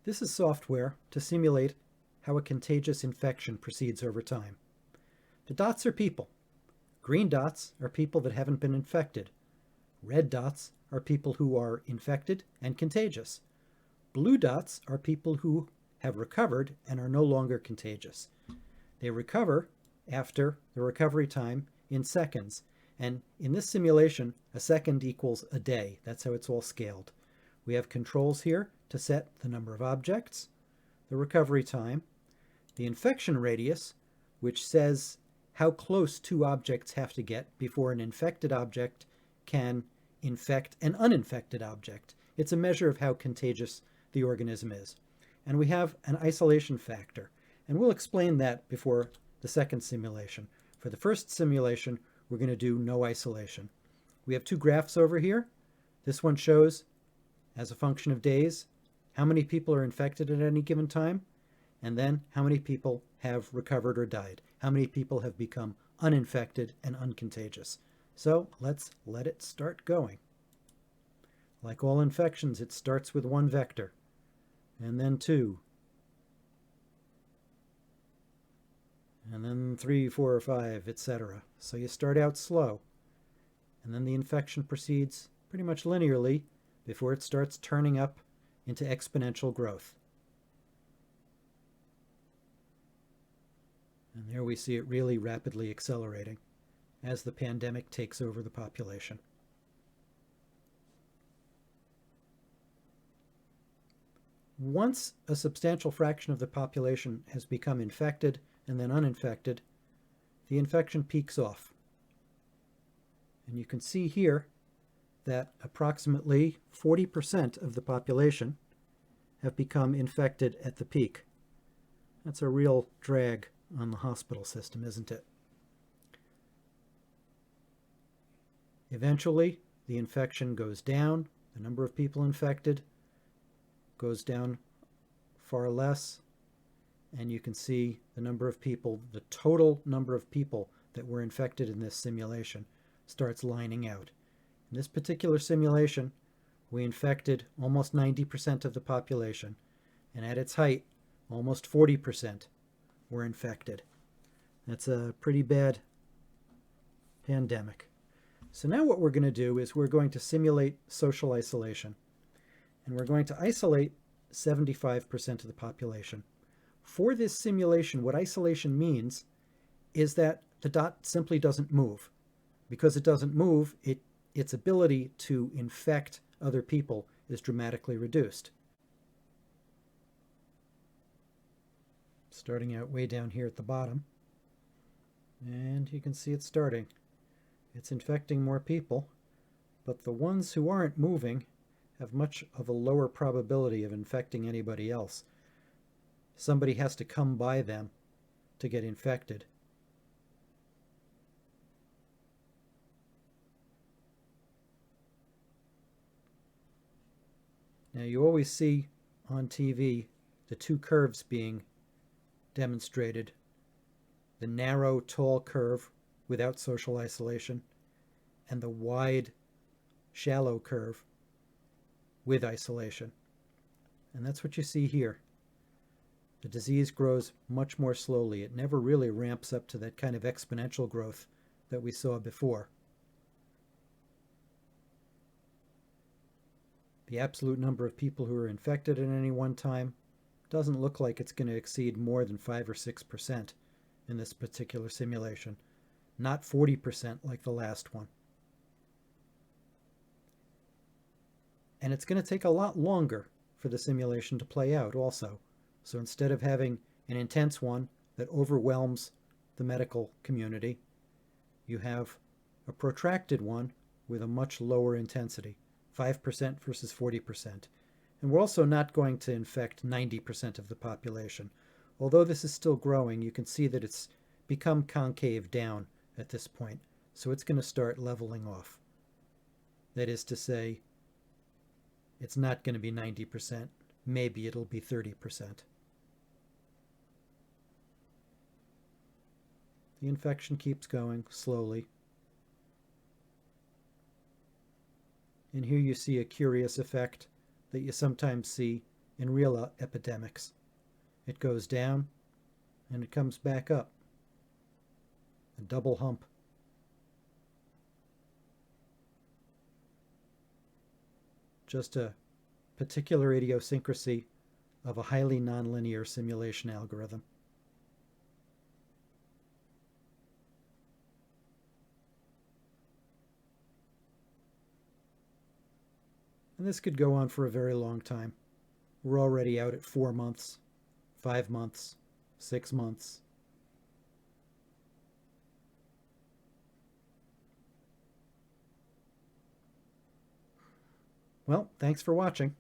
This is software to simulate how a contagious infection proceeds over time. The dots are people. Green dots are people that haven't been infected. Red dots are people who are infected and contagious. Blue dots are people who have recovered and are no longer contagious. They recover after the recovery time in seconds. And in this simulation, a second equals a day. That's how it's all scaled. We have controls here to set the number of objects, the recovery time, the infection radius, which says how close two objects have to get before an infected object can infect an uninfected object. It's a measure of how contagious the organism is. And we have an isolation factor. And we'll explain that before the second simulation. For the first simulation, we're going to do no isolation. We have two graphs over here. This one shows, as a function of days, how many people are infected at any given time, and then how many people have recovered or died, how many people have become uninfected and uncontagious. So let's let it start going. Like all infections, it starts with one vector, and then two, and then 3, 4, or 5, etc. So you start out slow, and then the infection proceeds pretty much linearly before it starts turning up into exponential growth. And there we see it really rapidly accelerating as the pandemic takes over the population. Once a substantial fraction of the population has become infected and then uninfected, the infection peaks off. And you can see here that approximately 40% of the population have become infected at the peak. That's a real drag on the hospital system, isn't it? Eventually, the infection goes down, the number of people infected goes down far less, and you can see the number of people, the total number of people that were infected in this simulation starts lining out. In this particular simulation, we infected almost 90% of the population, and at its height, almost 40% were infected. That's a pretty bad pandemic. So now what we're going to do is we're going to simulate social isolation, and we're going to isolate 75% of the population. For this simulation, what isolation means is that the dot simply doesn't move. Because it doesn't move, its ability to infect other people is dramatically reduced. Starting out way down here at the bottom, and you can see it starting. It's infecting more people, but the ones who aren't moving have much of a lower probability of infecting anybody else. Somebody has to come by them to get infected. Now you always see on TV the two curves being demonstrated. The narrow, tall curve without social isolation, and the wide, shallow curve with isolation. And that's what you see here. The disease grows much more slowly. It never really ramps up to that kind of exponential growth that we saw before. The absolute number of people who are infected at any one time doesn't look like it's going to exceed more than 5 or 6% in this particular simulation, not 40% like the last one. And it's going to take a lot longer for the simulation to play out also. So instead of having an intense one that overwhelms the medical community, you have a protracted one with a much lower intensity, 5% versus 40%. And we're also not going to infect 90% of the population. Although this is still growing, you can see that it's become concave down at this point. So it's going to start leveling off. That is to say, it's not going to be 90%. Maybe it'll be 30%. The infection keeps going slowly. And here you see a curious effect that you sometimes see in real epidemics. It goes down and it comes back up. A double hump. Just a particular idiosyncrasy of a highly nonlinear simulation algorithm. And this could go on for a very long time. We're already out at 4 months, 5 months, 6 months. Well, thanks for watching.